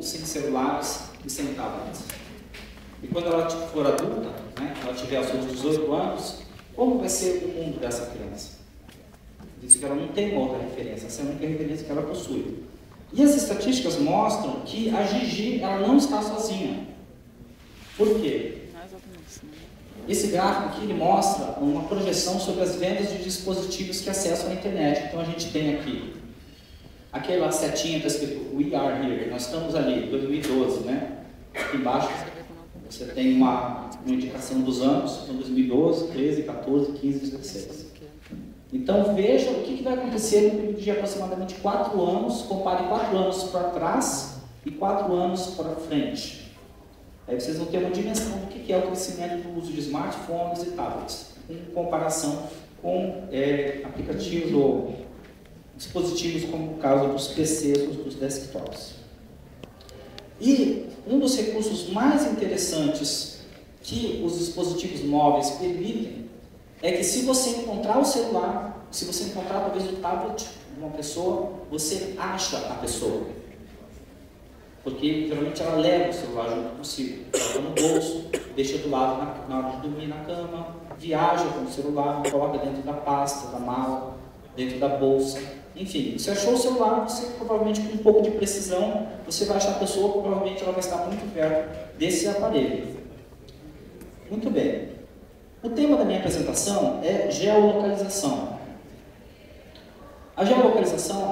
mundo sem celulares e sem tablets. E quando ela for adulta, né, ela tiver os seus 18 anos, como vai ser o mundo dessa criança? Diz que ela não tem uma outra referência, essa é a única referência que ela possui. E as estatísticas mostram que a Gigi ela não está sozinha. Por quê? Esse gráfico aqui ele mostra uma projeção sobre as vendas de dispositivos que acessam a internet. Então a gente tem aqui, aquela setinha está escrito We Are Here, nós estamos ali, 2012, né? Aqui embaixo você tem uma indicação dos anos, então 2012, 13, 14, 15, 16. Então veja o que vai acontecer no período de aproximadamente 4 anos, compare 4 anos para trás e 4 anos para frente. Aí vocês vão ter uma dimensão do que é o crescimento do uso de smartphones e tablets, em comparação com aplicativos ou dispositivos como o caso dos PCs ou dos desktops. E um dos recursos mais interessantes que os dispositivos móveis permitem é que se você encontrar o celular, se você encontrar talvez o tablet de uma pessoa, você acha a pessoa. Porque geralmente ela leva o celular junto consigo, coloca no bolso, deixa do lado na hora de dormir na cama, viaja com o celular, coloca dentro da pasta, da mala, dentro da bolsa. Enfim, você achou o celular, você provavelmente com um pouco de precisão, você vai achar a pessoa, provavelmente ela vai estar muito perto desse aparelho. Muito bem. O tema da minha apresentação é geolocalização. A geolocalização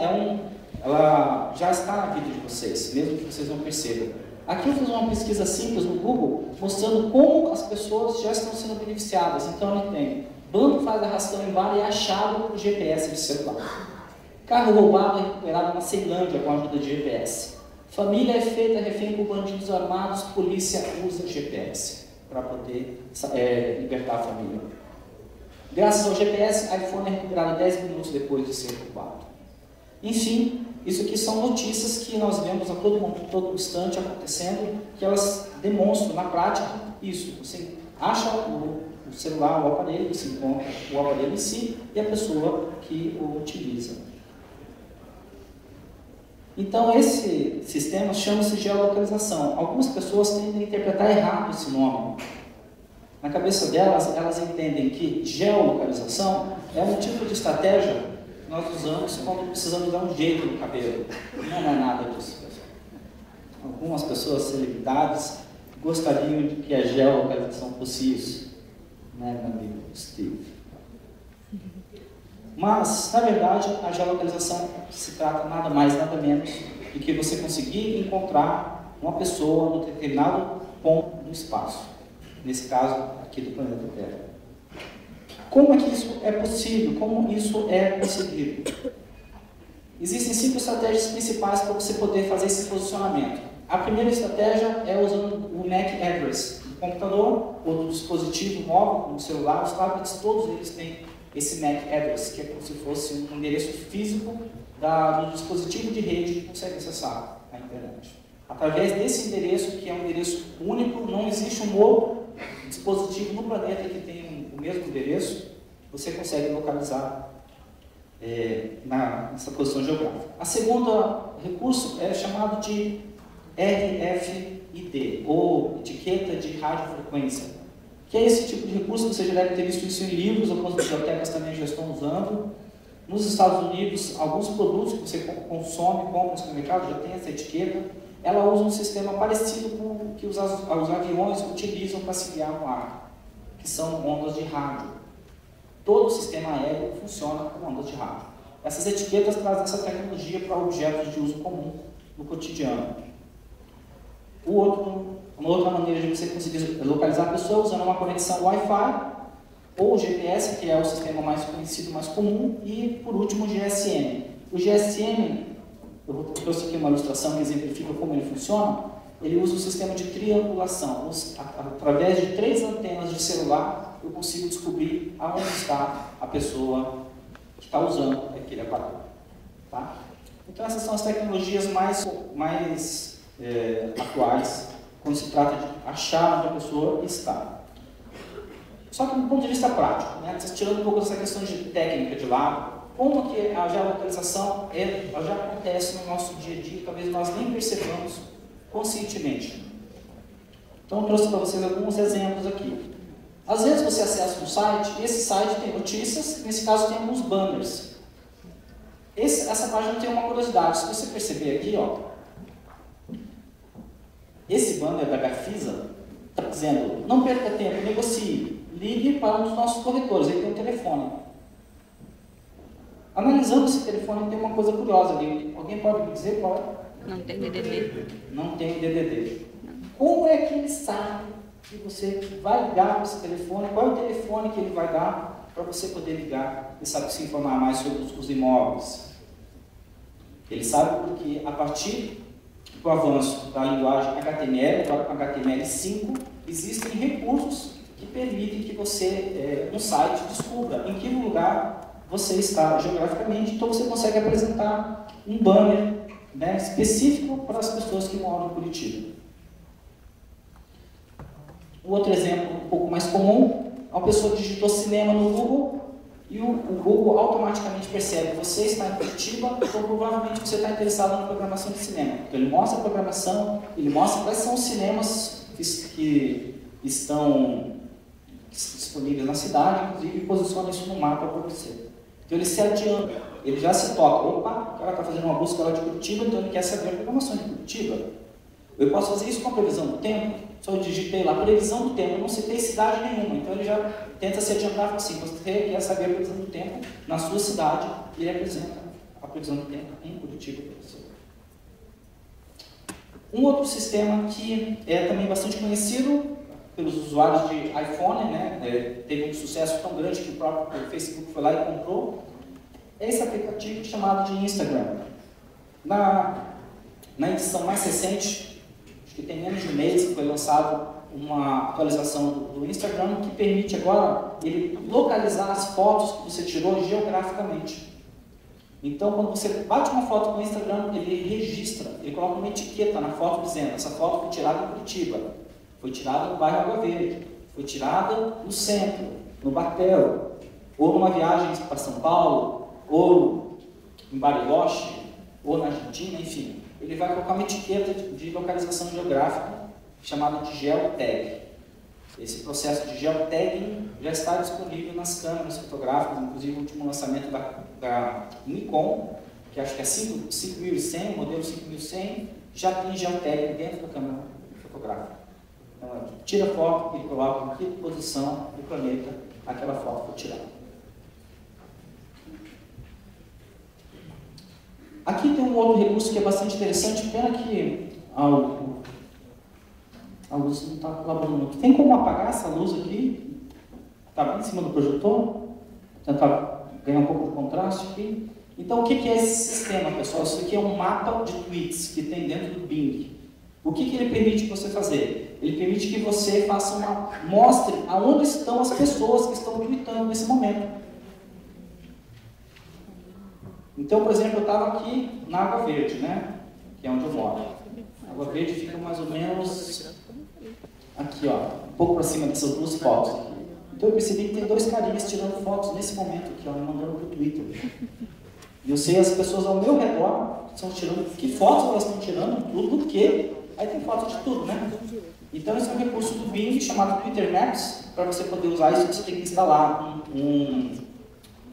ela já está na vida de vocês, mesmo que vocês não percebam. Aqui eu fiz uma pesquisa simples no Google, mostrando como as pessoas já estão sendo beneficiadas. Então ele tem, banco faz arrastão em bar e é achado por GPS de celular. Carro roubado é recuperado na Ceilândia com a ajuda de GPS. Família é feita refém por bandidos armados, polícia usa GPS para poder libertar a família. Graças ao GPS, iPhone é recuperado 10 minutos depois de ser roubado. Enfim, isso aqui são notícias que nós vemos a todo instante acontecendo, que elas demonstram na prática isso. Você acha o celular, o aparelho, você encontra o aparelho em si e a pessoa que o utiliza. Então esse sistema chama-se geolocalização. Algumas pessoas tendem a interpretar errado esse nome. Na cabeça delas, elas entendem que geolocalização é um tipo de estratégia que nós usamos quando precisamos dar um jeito no cabelo. Não é nada disso. Algumas pessoas, celebridades, gostariam de que a geolocalização fosse isso. Né, meu amigo Steve? Mas, na verdade, a geolocalização se trata nada mais, nada menos do que você conseguir encontrar uma pessoa no determinado ponto do espaço. Nesse caso, aqui do planeta Terra. Como é que isso é possível? Como isso é conseguido? Existem 5 estratégias principais para você poder fazer esse posicionamento. A primeira estratégia é usando o MAC address do computador ou do dispositivo móvel, como o celular, os tablets, todos eles têm esse MAC address, que é como se fosse um endereço físico do dispositivo de rede que consegue acessar a internet. Através desse endereço, que é um endereço único, não existe um outro dispositivo no planeta que tem o mesmo endereço, você consegue localizar nessa posição geográfica. A segunda recurso é chamado de RFID, ou etiqueta de radiofrequência, que é esse tipo de recurso. Você já deve ter visto isso em livros, algumas bibliotecas também já estão usando. Nos Estados Unidos, alguns produtos que você consome, compra no supermercado, já tem essa etiqueta. Ela usa um sistema parecido com o que os aviões utilizam para se guiar no ar, que são ondas de rádio. Todo o sistema aéreo funciona com ondas de rádio. Essas etiquetas trazem essa tecnologia para objetos de uso comum no cotidiano. Uma outra maneira de você conseguir localizar a pessoa é usando uma conexão Wi-Fi ou GPS, que é o sistema mais conhecido, mais comum, e por último o GSM. O GSM, eu trouxe aqui uma ilustração que exemplifica como ele funciona. Ele usa um sistema de triangulação. Através de 3 antenas de celular, eu consigo descobrir aonde está a pessoa que está usando aquele aparelho. Tá? Então essas são as tecnologias mais atuais quando se trata de achar onde a pessoa está. Só que do ponto de vista prático, né, tirando um pouco dessa questão de técnica de lado, como que a geolocalização ela já acontece no nosso dia a dia, talvez nós nem percebamos conscientemente. Então, eu trouxe para vocês alguns exemplos aqui. Às vezes você acessa um site, e esse site tem notícias, nesse caso tem alguns banners. Essa página tem uma curiosidade, se você perceber aqui, ó, esse banner da Gafisa está dizendo, não perca tempo, negocie, ligue para um dos nossos corretores, aí tem um telefone. Analisando esse telefone, tem uma coisa curiosa ali. Alguém pode me dizer qual é? Não tem DDD. Não tem DDD. Como é que ele sabe que você vai ligar para esse telefone? Qual é o telefone que ele vai dar para você poder ligar e sabe se informar mais sobre os imóveis? Ele sabe porque, a partir do avanço da linguagem HTML, agora com HTML5, existem recursos que permitem que você, no site, descubra em que lugar você está geograficamente. Então, você consegue apresentar um banner, né, específico para as pessoas que moram em Curitiba. Um outro exemplo um pouco mais comum, uma pessoa digitou cinema no Google e o Google automaticamente percebe que você está em Curitiba, então provavelmente você está interessado na programação de cinema. Então ele mostra a programação, ele mostra quais são os cinemas que estão disponíveis na cidade, inclusive posiciona isso no mapa para você. Então ele se adianta, ele já se toca, opa, o cara está fazendo uma busca lá de Curitiba, então ele quer saber a programação de Curitiba. Eu posso fazer isso com a previsão do tempo, só eu digitei lá, previsão do tempo, eu não citei cidade nenhuma, então ele já tenta se adiantar e fala assim, você quer saber a previsão do tempo na sua cidade, e ele apresenta a previsão do tempo em Curitiba para você. Um outro sistema que é também bastante conhecido pelos usuários de iPhone, né, teve um sucesso tão grande que o próprio Facebook foi lá e comprou, é esse aplicativo chamado de Instagram. Na edição mais recente, que tem menos de um mês que foi lançado uma atualização do Instagram que permite agora ele localizar as fotos que você tirou geograficamente. Então, quando você bate uma foto com o Instagram, ele registra, ele coloca uma etiqueta na foto dizendo, essa foto foi tirada em Curitiba, foi tirada no bairro Água Verde, foi tirada no centro, no Batel, ou numa viagem para São Paulo, ou em Bariloche, ou na Argentina, enfim. Ele vai colocar uma etiqueta de localização geográfica chamada de geotag. Esse processo de geotagging já está disponível nas câmeras fotográficas, inclusive o último lançamento da Nikon, que acho que é 5100, modelo 5100, já tem geotagging dentro da câmera fotográfica. Então, tira a foto e coloca em que posição do planeta aquela foto foi tirada. Aqui tem um outro recurso que é bastante interessante, pena que a luz não está colaborando muito. Tem como apagar essa luz aqui? Está bem em cima do projetor? Vou tentar ganhar um pouco de contraste aqui. Então, o que é esse sistema, pessoal? Isso aqui é um mapa de tweets que tem dentro do Bing. O que ele permite você fazer? Ele permite que você mostre aonde estão as pessoas que estão tweetando nesse momento. Então, por exemplo, eu estava aqui na Água Verde, né? Que é onde eu moro. A Água Verde fica mais ou menos aqui, ó, um pouco para cima dessas duas fotos aqui. Então eu percebi que tem dois carinhas tirando fotos nesse momento aqui, ó, mandando para o Twitter. E eu sei as pessoas ao meu redor estão tirando, que fotos elas estão tirando, tudo do que. Aí tem foto de tudo, né? Então esse é um recurso do Bing chamado Twitter Maps. Para você poder usar isso, você tem que instalar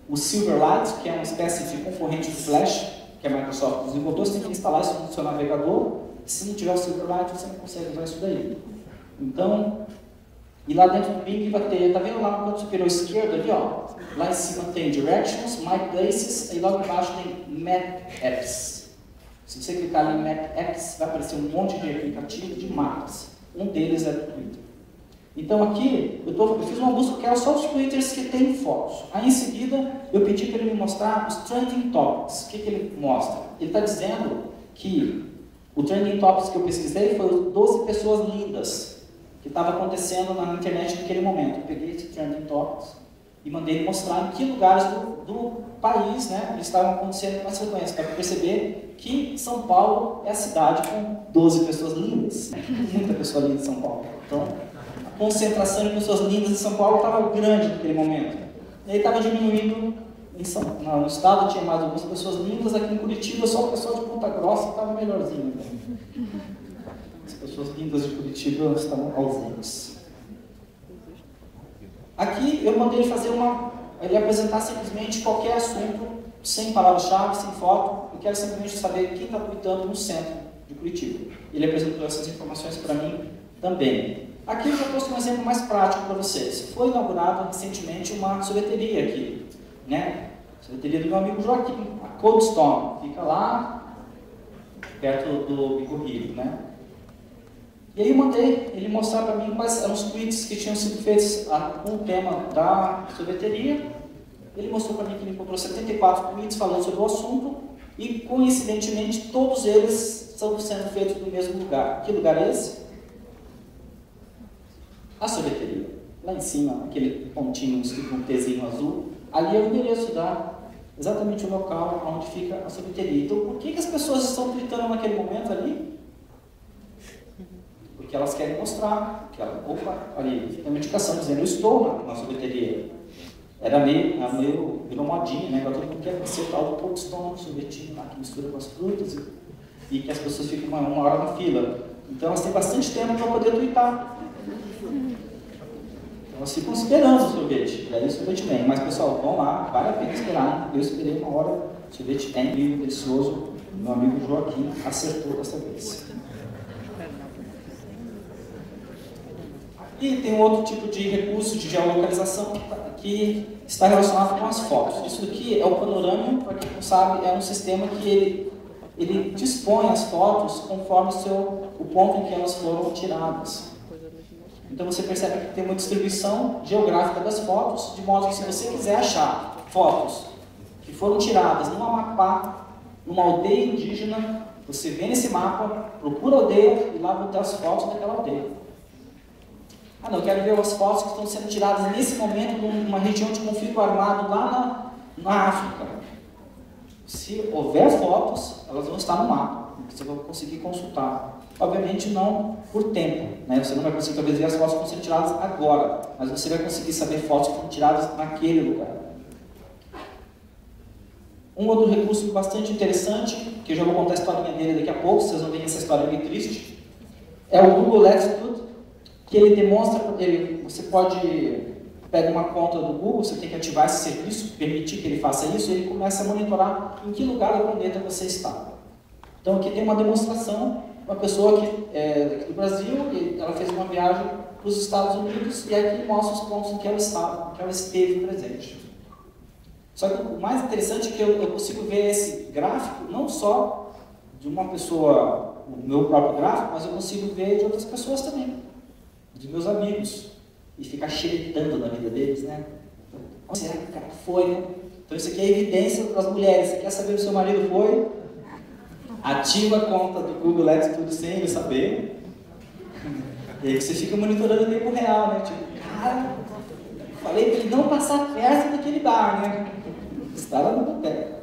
o Silverlight, que é uma espécie de concorrente do Flash, que a Microsoft desenvolveu. Você tem que instalar isso no seu navegador. Se não tiver o Silverlight, você não consegue usar isso daí. Então, e lá dentro do Bing vai ter, tá vendo lá no canto superior esquerdo ali, ó? Lá em cima tem Directions, My Places, e logo embaixo tem Map Apps. Se você clicar ali em Map Apps, vai aparecer um monte de aplicativos de mapas. Um deles é do Twitter. Então aqui, eu fiz uma busca que era só os twitters que tem fotos. Aí em seguida, eu pedi para ele me mostrar os trending topics. O que ele mostra? Ele está dizendo que o trending topics que eu pesquisei foi 12 pessoas lindas que estava acontecendo na internet naquele momento. Eu peguei esse trending topics e mandei ele mostrar em que lugares do país, né, eles estavam acontecendo com essa frequência, para perceber que São Paulo é a cidade com 12 pessoas lindas. Muita pessoa linda em São Paulo. Então, a concentração de pessoas lindas em São Paulo estava grande naquele momento. E aí estava diminuindo, no estado tinha mais algumas pessoas lindas, aqui em Curitiba só o pessoal de Ponta Grossa estava melhorzinho. pessoas vindas de Curitiba estão ausentes. Aqui eu mandei ele fazer ele apresentar simplesmente qualquer assunto, sem palavra-chave, sem foto. Eu quero simplesmente saber quem está tweetando no centro de Curitiba. Ele apresentou essas informações para mim também. Aqui eu já trouxe um exemplo mais prático para vocês. Foi inaugurada recentemente uma sorveteria aqui, né? Sorveteria do meu amigo Joaquim, a Cold Stone. Fica lá, perto do Bico Rio, né? E aí eu mandei ele mostrar para mim quais eram os tweets que tinham sido feitos com o tema da sorveteria. Ele mostrou para mim que ele encontrou 74 tweets falando sobre o assunto e, coincidentemente, todos eles estão sendo feitos no mesmo lugar. Que lugar é esse? A sorveteria. Lá em cima, aquele pontinho escrito com um Tzinho azul, ali é o endereço exatamente o local onde fica a sorveteria. Então, por que as pessoas estão tweetando naquele momento ali? Porque elas querem mostrar que opa, ali fica uma indicação dizendo eu estou na sorveteria. Era meio virou modinha, né? Agora todo mundo quer ser o tal do Cold Stone, sorvetinho lá que mistura com as frutas e que as pessoas ficam uma hora na fila. Então elas têm bastante tempo para poder tweetar. Então elas ficam esperando o sorvete, e aí o sorvete vem. Mas pessoal, vão lá, vale a pena esperar. Eu esperei uma hora, o sorvete é incrível, delicioso. Meu amigo Joaquim acertou dessa vez. E tem um outro tipo de recurso de geolocalização que está relacionado com as fotos. Isso aqui é o Panorama, para quem não sabe, é um sistema que ele dispõe as fotos conforme o ponto em que elas foram tiradas. Então você percebe que tem uma distribuição geográfica das fotos, de modo que se você quiser achar fotos que foram tiradas numa aldeia indígena, você vê nesse mapa, procura a aldeia e lá vão ter as fotos daquela aldeia. Ah, não, eu quero ver as fotos que estão sendo tiradas nesse momento numa região de conflito armado lá na África. Se houver fotos, elas vão estar no mapa, você vai conseguir consultar. Obviamente não por tempo, né? Você não vai conseguir talvez ver as fotos que estão sendo tiradas agora, mas você vai conseguir saber fotos que estão tiradas naquele lugar. Um outro recurso bastante interessante, que eu já vou contar a historinha dele daqui a pouco, vocês vão ver essa história meio triste, é o Google Latitude, que ele demonstra, você pode pegar uma conta do Google, você tem que ativar esse serviço, permitir que ele faça isso, e ele começa a monitorar em que lugar do planeta você está. Então aqui tem uma demonstração, uma pessoa que é daqui do Brasil, ela fez uma viagem para os Estados Unidos, e aqui mostra os pontos em que ela estava, em que ela esteve presente. Só que o mais interessante é que eu consigo ver esse gráfico, não só de uma pessoa, o meu próprio gráfico, mas eu consigo ver de outras pessoas também, de meus amigos, e ficar xeretando na vida deles, né? Onde será que o cara foi, né? Então isso aqui é evidência para as mulheres. Você quer saber se o seu marido foi? Ativa a conta do Google Latitude sem ele saber. E aí você fica monitorando em tempo real, né? Tipo, cara, falei para ele não passar perto daquele bar, né? Está lá no boteco.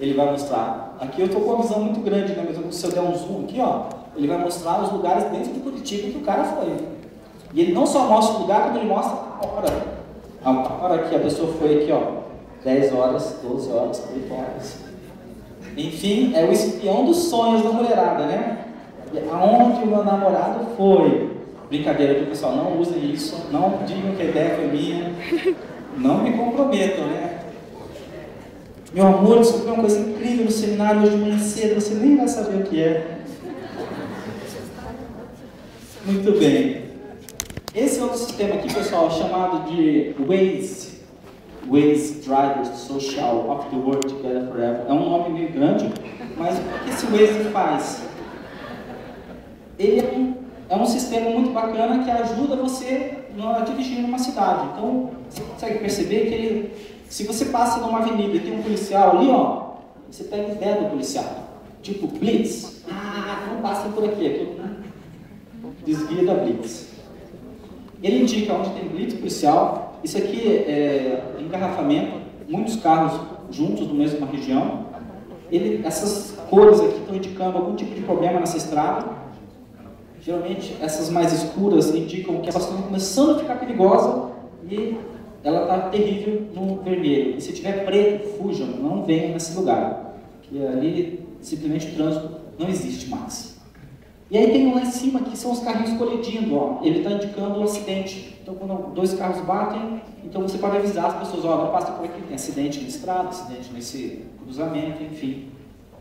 Ele vai mostrar. Aqui eu estou com uma visão muito grande, né? Mas se eu der um zoom aqui, ó, ele vai mostrar os lugares dentro de Curitiba que o cara foi. E ele não só mostra o lugar, como ele mostra a hora. A hora que a pessoa foi aqui, ó, 10 horas, 12 horas, 8 horas. Enfim, é o espião dos sonhos da mulherada, né? Aonde o meu namorado foi? Brincadeira, viu, pessoal? Não usem isso, não digam que a ideia foi minha. Não me comprometam, né? Meu amor, descobri uma coisa incrível no seminário hoje de manhã cedo, você nem vai saber o que é. Muito bem. Esse é outro sistema aqui, pessoal, chamado de Waze. Waze Drivers Social of the World Together Forever. É um nome meio grande, mas o que esse Waze faz? Ele é um sistema muito bacana que ajuda você a dirigir numa cidade. Então, você consegue perceber que ele, se você passa numa avenida e tem um policial ali, ó, você pega a ideia do policial. Tipo, Blitz. Ah, não passa por aqui. Desvia da Blitz. Ele indica onde tem blitz policial. Isso aqui é engarrafamento, muitos carros juntos na mesma região. Essas cores aqui estão indicando algum tipo de problema nessa estrada. Geralmente essas mais escuras indicam que elas estão começando a ficar perigosa e ela está terrível no vermelho. E se tiver preto, fujam, não venham nesse lugar. Que ali simplesmente o trânsito não existe mais. E aí tem um lá em cima que são os carrinhos colidindo, ó. Ele está indicando o acidente. Então quando dois carros batem, então você pode avisar as pessoas, ó, não passa por aqui, tem acidente na estrada, acidente nesse cruzamento, enfim.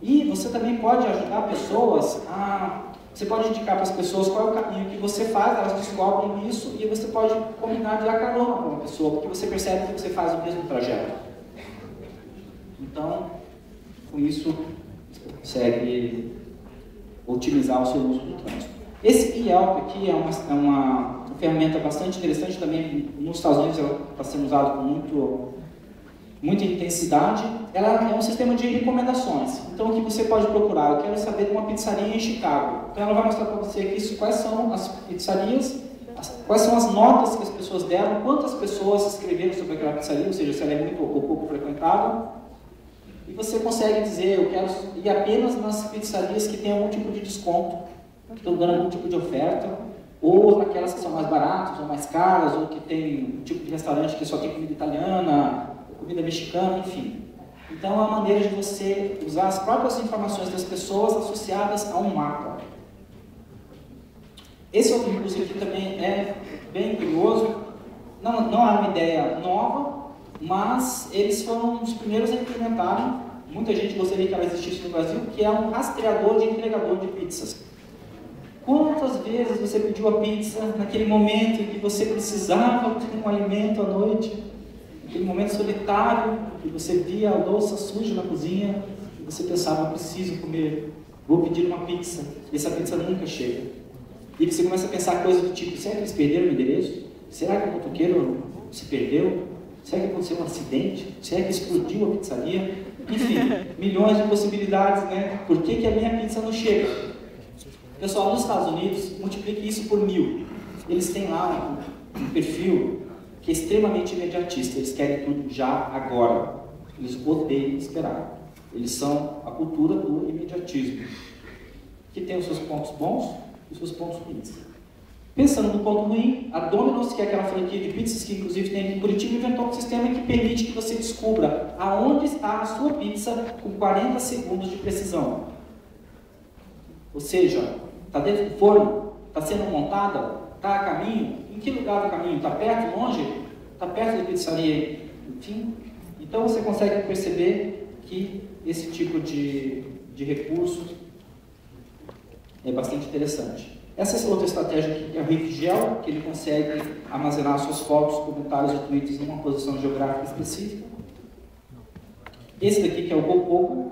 E você também pode ajudar pessoas a... Você pode indicar para as pessoas qual é o caminho que você faz, elas descobrem isso, e você pode combinar de dar carona para uma pessoa, porque você percebe que você faz o mesmo trajeto. Então, com isso, você consegue otimizar o seu uso do trânsito. Esse e-Help aqui é uma ferramenta bastante interessante também. Nos Estados Unidos ela está sendo usada com muita intensidade. Ela é um sistema de recomendações. Então aqui você pode procurar, eu quero saber de uma pizzaria em Chicago. Então ela vai mostrar para você aqui quais são as pizzarias, quais são as notas que as pessoas deram, quantas pessoas escreveram sobre aquela pizzaria, ou seja, se ela é muito ou pouco frequentada. E você consegue dizer, eu quero ir apenas nas pizzarias que têm algum tipo de desconto, que estão dando algum tipo de oferta, ou naquelas que são mais baratas ou mais caras, ou que tem um tipo de restaurante que só tem comida italiana, comida mexicana, enfim. Então é uma maneira de você usar as próprias informações das pessoas associadas a um mapa. Esse outro recurso aqui também é bem curioso, não é uma ideia nova, mas eles foram os primeiros a implementarem, muita gente gostaria que ela existisse no Brasil, que é um rastreador de entregador de pizzas. Quantas vezes você pediu a pizza naquele momento em que você precisava de um alimento à noite, naquele momento solitário, que você via a louça suja na cozinha, e você pensava, preciso comer, vou pedir uma pizza, e essa pizza nunca chega. E você começa a pensar coisas do tipo, será que eles perderam o endereço? Será que o motoqueiro se perdeu? Será que aconteceu um acidente? Será que explodiu a pizzaria? Enfim, milhões de possibilidades, né? Por que a minha pizza não chega? Pessoal, nos Estados Unidos, multiplique isso por 1000. Eles têm lá um perfil que é extremamente imediatista. Eles querem tudo já, agora. Eles odeiam esperar. Eles são a cultura do imediatismo, que tem os seus pontos bons e os seus pontos ruins. Pensando no ponto ruim, a Domino's, que é aquela franquia de pizzas que inclusive tem aqui em Curitiba, inventou um sistema que permite que você descubra aonde está a sua pizza com 40 segundos de precisão. Ou seja, está dentro do forno, está sendo montada, está a caminho, em que lugar do caminho? Está perto, longe? Está perto da pizzaria? Enfim, então você consegue perceber que esse tipo de recurso é bastante interessante. Essa outra estratégia aqui é o RiffGel, que ele consegue armazenar suas fotos, comentários e tweets numa posição geográfica específica. Esse daqui que é o GoPogo,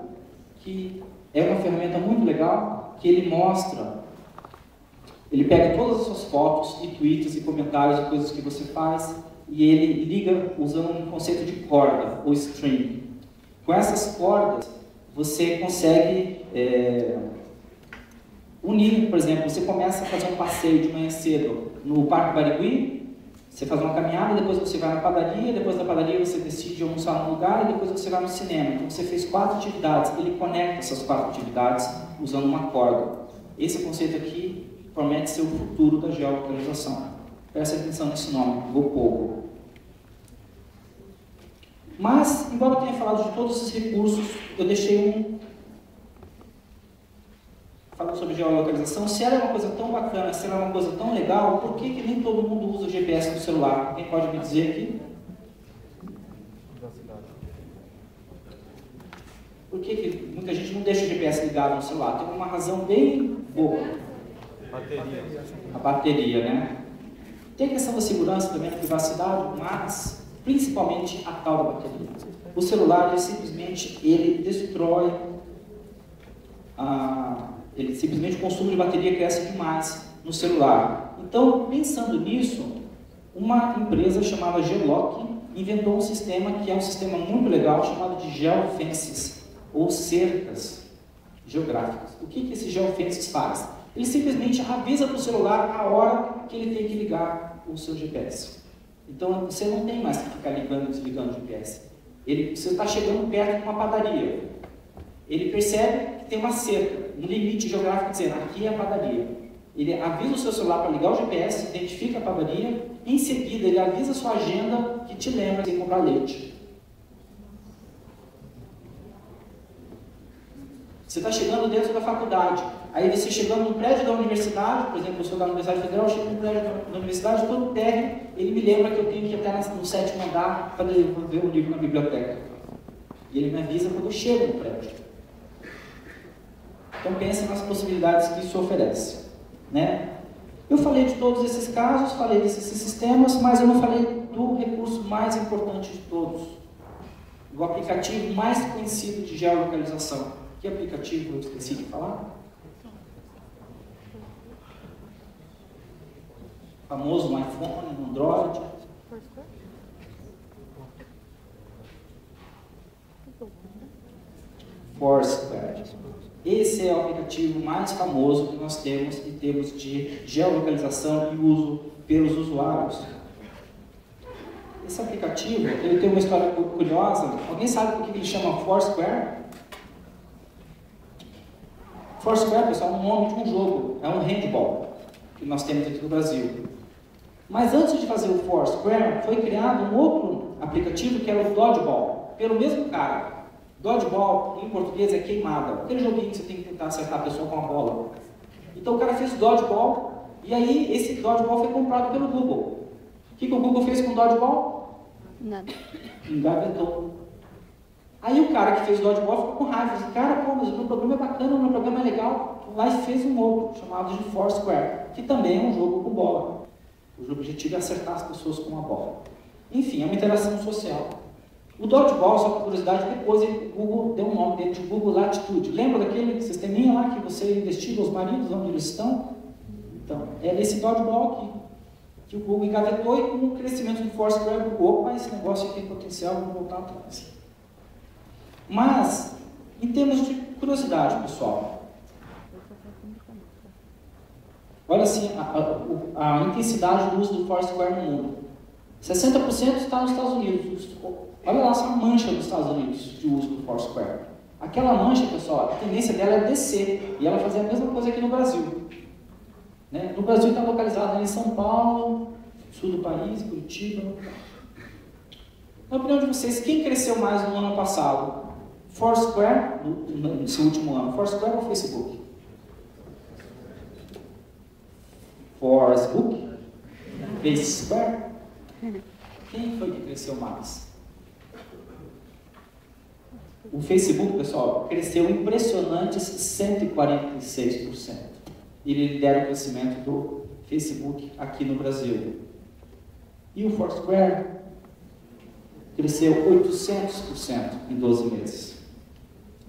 que é uma ferramenta muito legal, que ele mostra, ele pega todas as suas fotos e tweets e comentários e coisas que você faz e ele liga usando um conceito de corda, ou string. Com essas cordas, você consegue unir, por exemplo, você começa a fazer um passeio de manhã cedo no Parque Barigui, você faz uma caminhada, depois você vai na padaria, depois da padaria você decide almoçar num lugar e depois você vai no cinema. Então você fez 4 atividades, ele conecta essas 4 atividades usando uma corda. Esse conceito aqui promete ser o futuro da geolocalização. Presta atenção nesse nome, GoPogo. Mas, embora eu tenha falado de todos esses recursos, eu deixei falando sobre geolocalização, se ela é uma coisa tão bacana, se ela é uma coisa tão legal, por que nem todo mundo usa o GPS no celular? Alguém pode me dizer aqui? Por que muita gente não deixa o GPS ligado no celular? Tem uma razão bem boa. Bateria. A bateria, né? Tem a questão da segurança também, da privacidade, mas principalmente a tal da bateria. O celular, ele destrói ele simplesmente o consumo de bateria cresce demais no celular. Então, pensando nisso, uma empresa chamada Geolock inventou um sistema que é um sistema muito legal chamado de geofences, ou cercas geográficas. O que esse geofences faz? Ele simplesmente avisa para o celular a hora que ele tem que ligar o seu GPS. Então, você não tem mais que ficar ligando e desligando o GPS. Você está chegando perto de uma padaria. Ele percebe que tem uma cerca, um limite geográfico dizendo, aqui é a padaria. Ele avisa o seu celular para ligar o GPS, identifica a padaria, em seguida ele avisa a sua agenda que te lembra de comprar leite. Você está chegando dentro da faculdade, Aí você chegando no prédio da universidade, por exemplo, eu sou da Universidade Federal, eu chego no prédio da universidade, todo no térreo, ele me lembra que eu tenho que ir até no 7º andar para ver um livro na biblioteca. E ele me avisa quando eu chego no prédio. Então pense nas possibilidades que isso oferece, né? Eu falei de todos esses casos, falei desses sistemas, mas eu não falei do recurso mais importante de todos. O aplicativo mais conhecido de geolocalização. Que aplicativo eu esqueci de falar? O famoso no iPhone, no Android. Foursquare. Esse é o aplicativo mais famoso que nós temos em termos de geolocalização e uso pelos usuários. Esse aplicativo, ele tem uma história curiosa. Alguém sabe por que ele chama Foursquare? Foursquare, pessoal, é um nome de um jogo, é um handball que nós temos aqui no Brasil. Mas antes de fazer o Foursquare, foi criado um outro aplicativo que era o Dodgeball, pelo mesmo cara. Dodgeball, em português, é queimada. Aquele joguinho que você tem que tentar acertar a pessoa com a bola. Então o cara fez o Dodgeball, e aí esse Dodgeball foi comprado pelo Google. O que o Google fez com o Dodgeball? Nada. Engavetou. Aí o cara que fez o Dodgeball ficou com raiva. Disse, cara, pô, mas o meu programa é bacana, o meu programa é legal. Lá e fez um outro, chamado de Foursquare, que também é um jogo com bola. O objetivo é acertar as pessoas com a bola. Enfim, é uma interação social. O Dodgeball, só por curiosidade, depois o Google deu um nome dele de Google Latitude. Lembra daquele sisteminha lá que você investiga os maridos, onde eles estão? Então, é nesse Dodgeball que o Google engavetou, e com o crescimento do Foursquare, o Google, opa, esse negócio tem potencial, vamos voltar atrás. Mas, em termos de curiosidade, pessoal, olha assim a intensidade do uso do Foursquare no mundo. 60% está nos Estados Unidos. Olha lá essa mancha dos Estados Unidos de uso do Foursquare. Aquela mancha, pessoal, a tendência dela é descer. E ela fazia a mesma coisa aqui no Brasil. Né? No Brasil está localizado em São Paulo, sul do país, Curitiba. Na opinião de vocês, quem cresceu mais no ano passado? Foursquare, no seu último ano, Foursquare ou Facebook? Facebook? Foursquare? Quem foi que cresceu mais? O Facebook, pessoal, cresceu impressionantes 146%. Ele lidera o crescimento do Facebook aqui no Brasil. E o Foursquare cresceu 800% em 12 meses,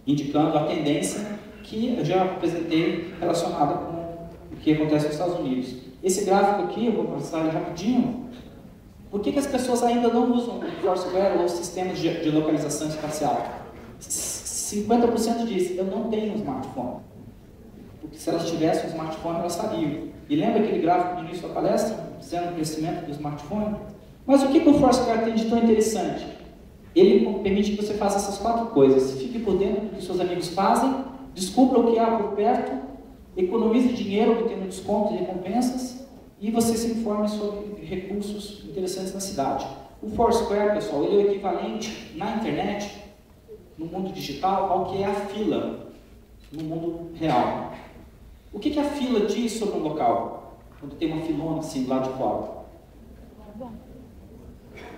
indicando a tendência que eu já apresentei relacionada com o que acontece nos Estados Unidos. Esse gráfico aqui, eu vou passar ele rapidinho. Por que as pessoas ainda não usam o Foursquare ou sistemas de localização espacial? 50% diz, eu não tenho um smartphone. Porque se elas tivessem um smartphone, elas sabiam. E lembra aquele gráfico no início da palestra, dizendo o crescimento do smartphone? Mas o que o Foursquare tem de tão interessante? Ele permite que você faça essas 4 coisas. Fique por dentro do que seus amigos fazem, descubra o que há por perto, economize dinheiro obtendo descontos e recompensas, e você se informe sobre recursos interessantes na cidade. O Foursquare, pessoal, ele é o equivalente na internet, no mundo digital, ao que é a fila no mundo real. O que a fila diz sobre um local? Quando tem uma filona assim do lado de fora.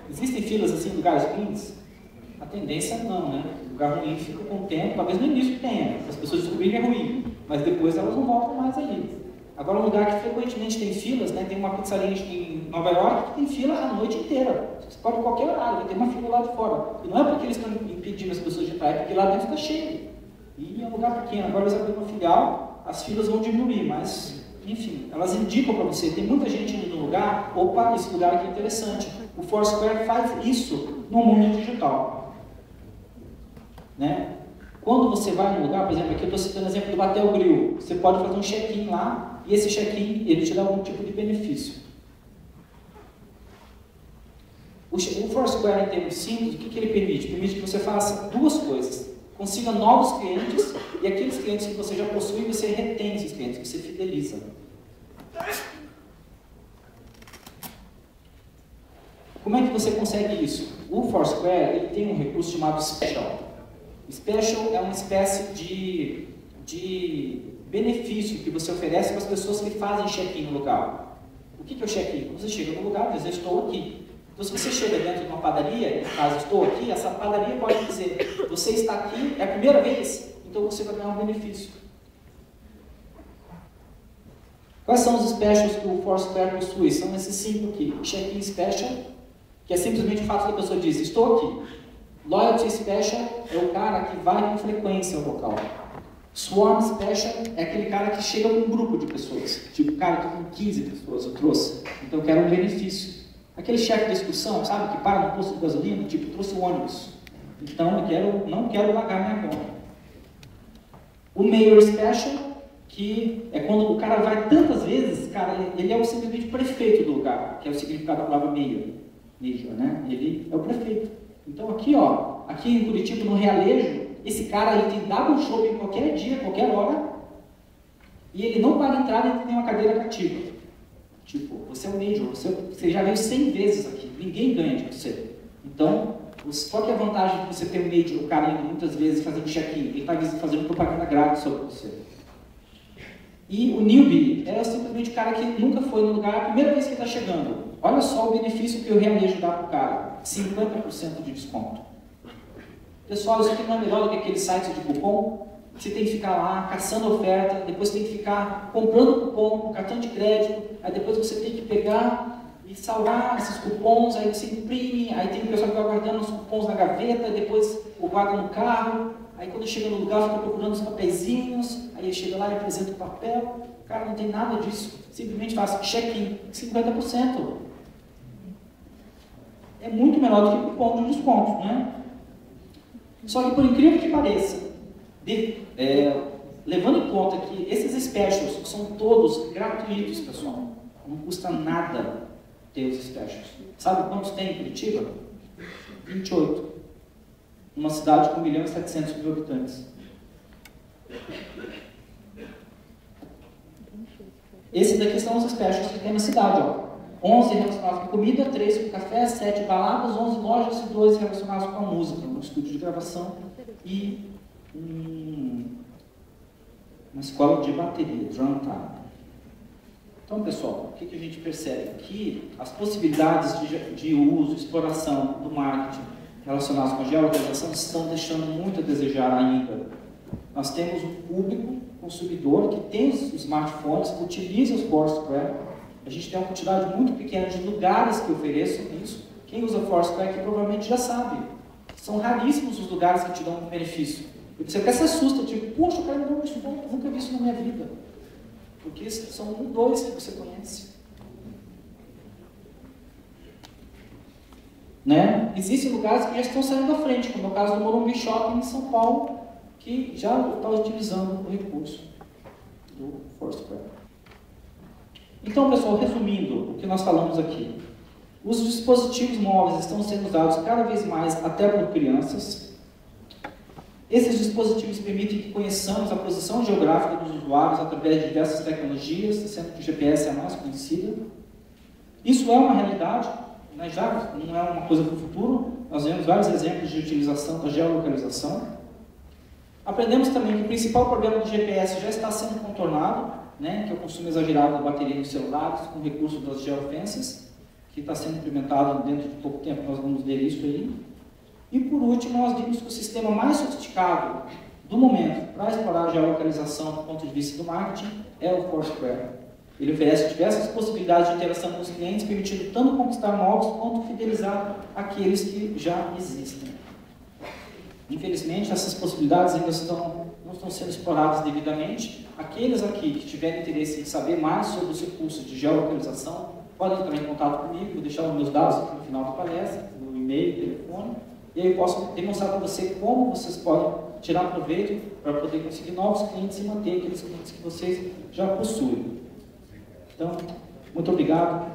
Existem filas assim em lugares ruins? A tendência é não, né? O lugar ruim fica com o tempo, talvez no início tenha, as pessoas descobrirem que é ruim, mas depois elas não voltam mais ali. Agora, um lugar que frequentemente tem filas, né? Tem uma pizzaria em Nova York que tem fila a noite inteira. Você pode em qualquer horário, vai ter uma fila lá de fora. E não é porque eles estão impedindo as pessoas de entrar, é porque lá dentro está cheio. E é um lugar pequeno. Agora eles abriram uma filial, as filas vão diminuir, mas, enfim, elas indicam para você. Tem muita gente indo no lugar, opa, esse lugar aqui é interessante. O Foursquare faz isso no mundo digital. Né? Quando você vai num lugar, por exemplo, aqui eu estou citando o exemplo do Batel Grill. Você pode fazer um check-in lá, e esse check-in, ele te dá algum tipo de benefício. O Foursquare, em termos simples, o que ele permite? Permite que você faça 2 coisas. Consiga novos clientes, e aqueles clientes que você já possui, você retém esses clientes, você fideliza. Como é que você consegue isso? O Foursquare, ele tem um recurso chamado Special. Special é uma espécie de benefício que você oferece para as pessoas que fazem check-in no lugar. O que é o check-in? Quando você chega no lugar, diz, eu estou aqui. Então, se você chega dentro de uma padaria e faz, estou aqui, essa padaria pode dizer, você está aqui, é a primeira vez, então você vai ganhar um benefício. Quais são os specials que o Foursquare possui? São esses 5 aqui. Check-in Special, que é simplesmente o fato que a pessoa diz, estou aqui. Loyalty Special é o cara que vai com frequência ao local. Swarm Special é aquele cara que chega com um grupo de pessoas. Tipo, cara, eu estou com 15 pessoas, eu trouxe. Então eu quero um benefício. Aquele chefe de excursão, sabe, que para no posto de gasolina, tipo, trouxe o ônibus. Então eu não quero pagar minha conta. O Mayor Special, que é quando o cara vai tantas vezes, cara, ele é simplesmente prefeito do lugar, que é o significado da palavra Mayor, né? Ele é o prefeito. Então aqui, ó, aqui em Curitiba, no Realejo, esse cara ele tem double shopping qualquer dia, qualquer hora, e ele não paga entrada e ele tem uma cadeira cativa. Tipo, você é um Major, você já veio 100 vezes aqui, ninguém ganha de você. Então, qual que é a vantagem de você ter um Major, o cara indo muitas vezes fazendo check-in? Ele está fazendo propaganda grátis sobre você. E o newbie é simplesmente o cara que nunca foi no lugar, a primeira vez que está chegando. Olha só o benefício que o Realejo dá para o cara, 50% de desconto. Pessoal, isso aqui não é melhor do que aquele site de cupom? Você tem que ficar lá caçando oferta, depois tem que ficar comprando cupom com cartão de crédito, aí depois você tem que pegar e salvar esses cupons, aí você imprime, aí tem o pessoal que vai guardando os cupons na gaveta, depois o guarda no carro, aí quando chega no lugar fica procurando os papeizinhos, aí ele chega lá e apresenta o papel, o cara não tem nada disso, simplesmente faz check-in, 50%. É muito melhor do que cupom de desconto, né? Só que por incrível que pareça, levando em conta que esses specials são todos gratuitos, pessoal, não custa nada ter os specials. Sabe quantos tem em Curitiba? 28. Uma cidade com 1.700.000 habitantes. Esses daqui são os specials que tem na cidade, ó. 11 relacionados com comida, 3 com café, 7 baladas, 11 lojas e 2 relacionados com a música, um estúdio de gravação e uma escola de bateria, drum time. Então, pessoal, o que a gente percebe? Que as possibilidades de uso, exploração do marketing relacionadas com a geolocalização estão deixando muito a desejar ainda. Nós temos um público consumidor que tem os smartphones, utiliza os Foursquare. A gente tem uma quantidade muito pequena de lugares que ofereçam isso. Quem usa Foursquare aqui provavelmente já sabe. São raríssimos os lugares que te dão um benefício. E você até se assusta, tipo, poxa, o cara me deu um desconto, nunca vi isso na minha vida. Porque são 1, 2 que você conhece. Né? Existem lugares que já estão saindo à frente, como é o caso do Morumbi Shopping em São Paulo, que já está utilizando o recurso do Foursquare. Então, pessoal, resumindo o que nós falamos aqui. Os dispositivos móveis estão sendo usados cada vez mais até por crianças. Esses dispositivos permitem que conheçamos a posição geográfica dos usuários através de diversas tecnologias, sendo que o GPS é a mais conhecida. Isso é uma realidade, né? Já não é uma coisa para o futuro. Nós vemos vários exemplos de utilização da geolocalização. Aprendemos também que o principal problema do GPS já está sendo contornado, né? Que é o consumo exagerado de bateria nos celulares com o recurso das geofences, que está sendo implementado dentro de pouco tempo, nós vamos ver isso aí. E por último, nós vimos que o sistema mais sofisticado do momento para explorar a geolocalização do ponto de vista do marketing é o Foursquare. Ele oferece diversas possibilidades de interação com os clientes, permitindo tanto conquistar novos quanto fidelizar aqueles que já existem. Infelizmente, essas possibilidades ainda não estão sendo exploradas devidamente. Aqueles aqui que tiverem interesse em saber mais sobre esse curso de geolocalização, podem entrar em contato comigo, vou deixar os meus dados aqui no final da palestra, no e-mail, telefone, e aí eu posso demonstrar para você como vocês podem tirar proveito para poder conseguir novos clientes e manter aqueles clientes que vocês já possuem. Então, muito obrigado.